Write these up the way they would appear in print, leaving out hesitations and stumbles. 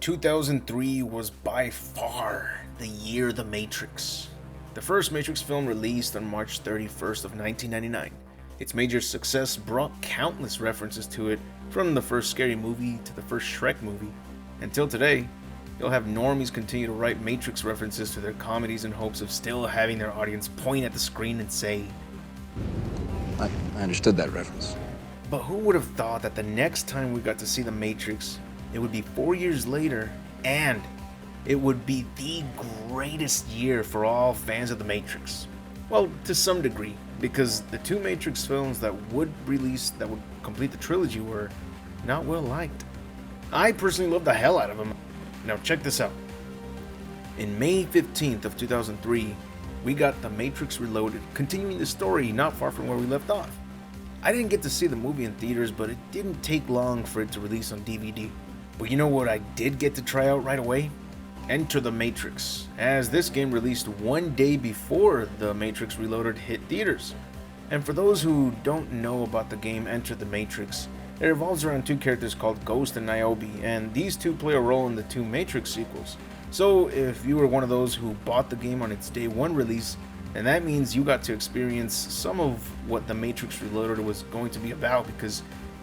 2003 was by far the year of The Matrix. The first Matrix film released on March 31st of 1999. Its major success brought countless references to it, from the first Scary Movie to the first Shrek movie. Until today, you'll have normies continue to write Matrix references to their comedies in hopes of still having their audience point at the screen and say, I understood that reference. but who would have thought that the next time we got to see The Matrix, it would be 4 years later, and it would be the greatest year for all fans of The Matrix. Well, to some degree, because the two Matrix films that would complete the trilogy were not well liked. I personally loved the hell out of them. Now check this out. In May 15th of 2003, we got The Matrix Reloaded, continuing the story not far from where we left off. I didn't get to see the movie in theaters, but it didn't take long for it to release on DVD. But you know what I did get to try out right away? Enter the Matrix, as this game released one day before The Matrix Reloaded hit theaters. And for those who don't know about the game Enter the Matrix, it revolves around two characters called Ghost and Niobe, and these two play a role in the two Matrix sequels. So if you were one of those who bought the game on its day one release, then that means you got to experience some of what The Matrix Reloaded was going to be about, because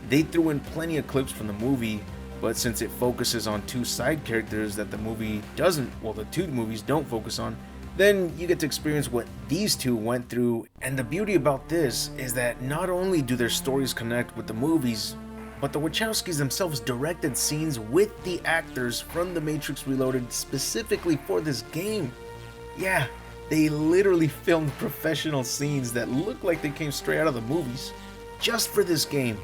they threw in plenty of clips from the movie, but since it focuses on two side characters that the two movies don't focus on, then you get to experience what these two went through. And the beauty about this is that not only do their stories connect with the movies, but the Wachowskis themselves directed scenes with the actors from The Matrix Reloaded specifically for this game. Yeah, they literally filmed professional scenes that look like they came straight out of the movies, just for this game.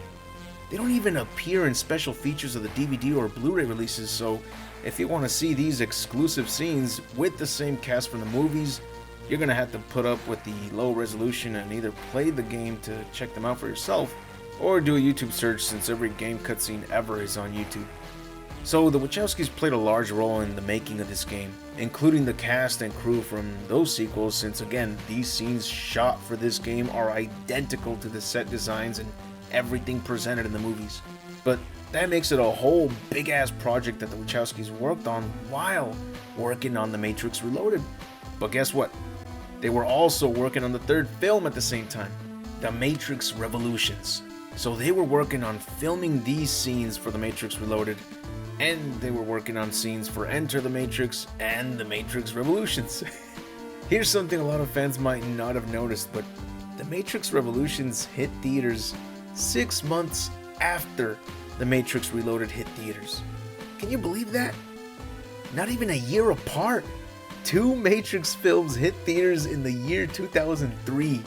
They don't even appear in special features of the DVD or Blu-ray releases, so if you want to see these exclusive scenes with the same cast from the movies, you're going to have to put up with the low resolution and either play the game to check them out for yourself, or do a YouTube search, since every game cutscene ever is on YouTube. So the Wachowskis played a large role in the making of this game, including the cast and crew from those sequels, since again, these scenes shot for this game are identical to the set designs and everything presented in the movies. But that makes it a whole big ass project that the Wachowskis worked on while working on The Matrix Reloaded. But guess what? They were also working on the third film at the same time, The Matrix Revolutions. So they were working on filming these scenes for The Matrix Reloaded, and they were working on scenes for Enter the Matrix and The Matrix Revolutions. Here's something a lot of fans might not have noticed, but The Matrix Revolutions hit theaters 6 months after The Matrix Reloaded hit theaters. Can you believe that? Not even a year apart. Two Matrix films hit theaters in the year 2003.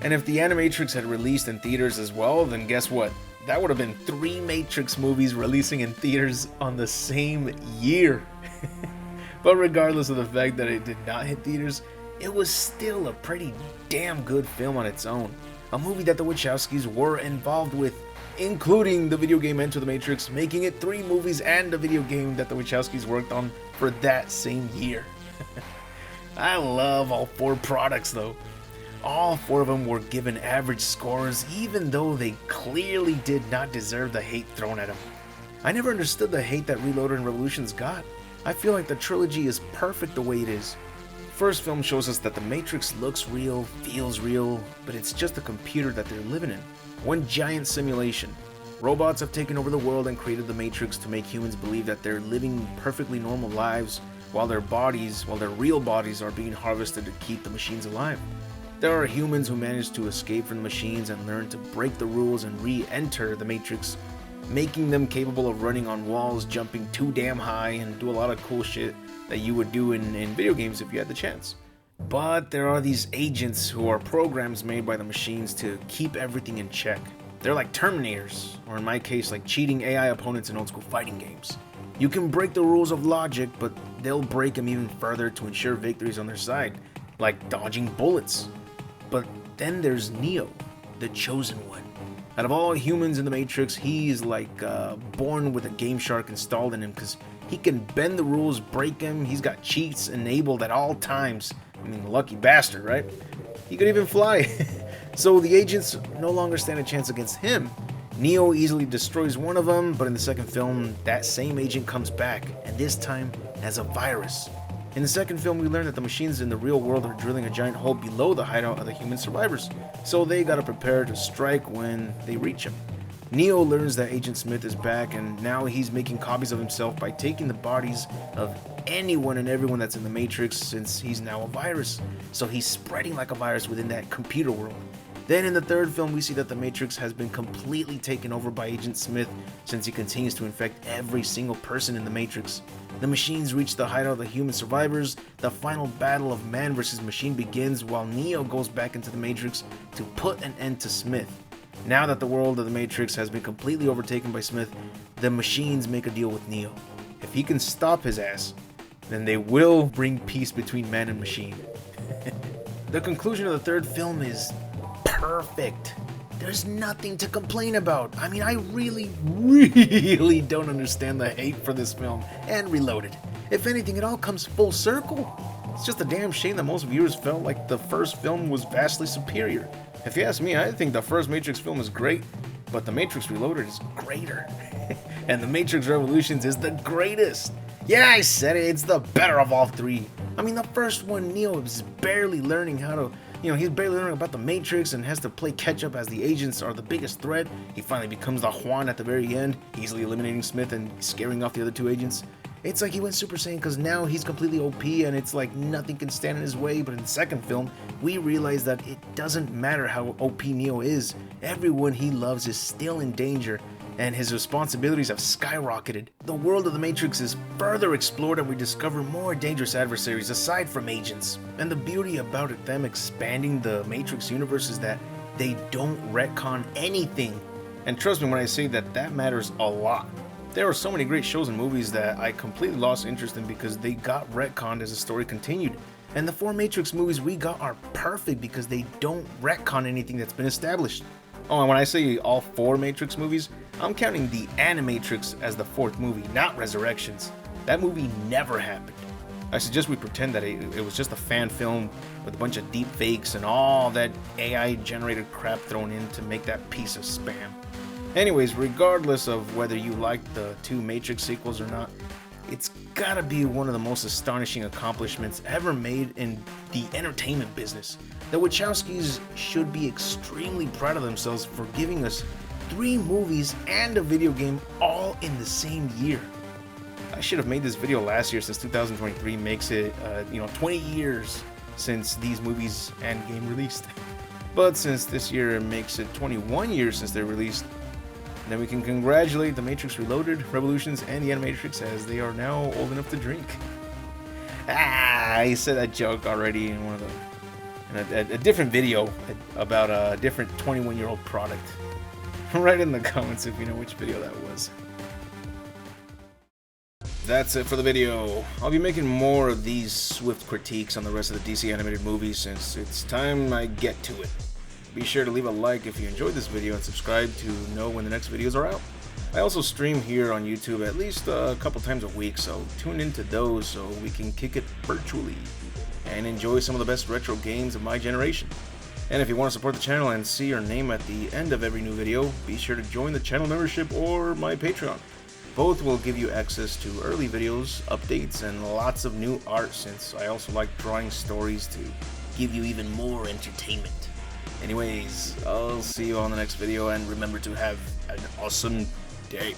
And if The Animatrix had released in theaters as well, then guess what? That would have been 3 Matrix movies releasing in theaters on the same year. But regardless of the fact that it did not hit theaters, it was still a pretty damn good film on its own. A movie that the Wachowskis were involved with, including the video game Enter the Matrix, making it 3 movies and a video game that the Wachowskis worked on for that same year. I love all 4 products though. All 4 of them were given average scores, even though they clearly did not deserve the hate thrown at them. I never understood the hate that Reloaded and Revolutions got. I feel like the trilogy is perfect the way it is. First film shows us that the Matrix looks real, feels real, but it's just a computer that they're living in. One giant simulation. Robots have taken over the world and created the Matrix to make humans believe that they're living perfectly normal lives, while their real bodies are being harvested to keep the machines alive. There are humans who manage to escape from the machines and learn to break the rules and re-enter the Matrix, making them capable of running on walls, jumping too damn high, and do a lot of cool shit that you would do in video games if you had the chance. But there are these agents who are programs made by the machines to keep everything in check. They're like Terminators, or in my case, like cheating AI opponents in old school fighting games. You can break the rules of logic, but they'll break them even further to ensure victories on their side, like dodging bullets. But then there's Neo, the chosen one. Out of all humans in the Matrix, he's like born with a Game Shark installed in him, because he can bend the rules, break them. He's got cheats enabled at all times. I mean, lucky bastard, right? He could even fly. So the agents no longer stand a chance against him. Neo easily destroys one of them, but in the second film, that same agent comes back, and this time as a virus. In the second film, we learn that the machines in the real world are drilling a giant hole below the hideout of the human survivors, so they gotta prepare to strike when they reach him. Neo learns that Agent Smith is back, and now he's making copies of himself by taking the bodies of anyone and everyone that's in the Matrix, since he's now a virus. So he's spreading like a virus within that computer world. Then in the third film, we see that the Matrix has been completely taken over by Agent Smith, since he continues to infect every single person in the Matrix. The machines reach the hideout of the human survivors, the final battle of man versus machine begins while Neo goes back into the Matrix to put an end to Smith. Now that the world of the Matrix has been completely overtaken by Smith, the machines make a deal with Neo. If he can stop his ass, then they will bring peace between man and machine. The conclusion of the third film is perfect. There's nothing to complain about. I mean, I really don't understand the hate for this film and Reloaded. If anything, it all comes full circle. It's just a damn shame that most viewers felt like the first film was vastly superior. If you ask me, I think the first Matrix film is great, but The Matrix Reloaded is greater. And The Matrix Revolutions is the greatest. Yeah, I said it, it's the better of all three. I mean, the first one, Neo is barely learning how to, he's barely learning about the Matrix and has to play catch up as the agents are the biggest threat. He finally becomes the Juan at the very end, easily eliminating Smith and scaring off the other two agents. It's like he went Super Saiyan because now he's completely OP and it's like nothing can stand in his way. But in the second film, we realize that it doesn't matter how OP Neo is. Everyone he loves is still in danger, and his responsibilities have skyrocketed. The world of the Matrix is further explored and we discover more dangerous adversaries aside from agents. And the beauty about them expanding the Matrix universe is that they don't retcon anything. And trust me when I say that that matters a lot. There are so many great shows and movies that I completely lost interest in because they got retconned as the story continued. And the 4 Matrix movies we got are perfect because they don't retcon anything that's been established. Oh, and when I say all 4 Matrix movies, I'm counting the Animatrix as the 4th movie, not Resurrections. That movie never happened. I suggest we pretend that it was just a fan film with a bunch of deep fakes and all that AI generated crap thrown in to make that piece of spam. Anyways, regardless of whether you like the 2 Matrix sequels or not, it's gotta be one of the most astonishing accomplishments ever made in the entertainment business. The Wachowskis should be extremely proud of themselves for giving us 3 movies and a video game all in the same year. I should have made this video last year since 2023 makes it, 20 years since these movies and game released. But since this year makes it 21 years since they're released, then we can congratulate The Matrix Reloaded, Revolutions, and the Animatrix as they are now old enough to drink. I said that joke already in one of a different video about a different 21-year-old product. Write in the comments if you know which video that was. That's it for the video. I'll be making more of these swift critiques on the rest of the DC animated movies since it's time I get to it. Be sure to leave a like if you enjoyed this video and subscribe to know when the next videos are out. I also stream here on YouTube at least a couple times a week, so tune into those so we can kick it virtually and enjoy some of the best retro games of my generation. And if you want to support the channel and see your name at the end of every new video, be sure to join the channel membership or my Patreon. Both will give you access to early videos, updates, and lots of new art since I also like drawing stories to give you even more entertainment. Anyways, I'll see you on the next video and remember to have an awesome day.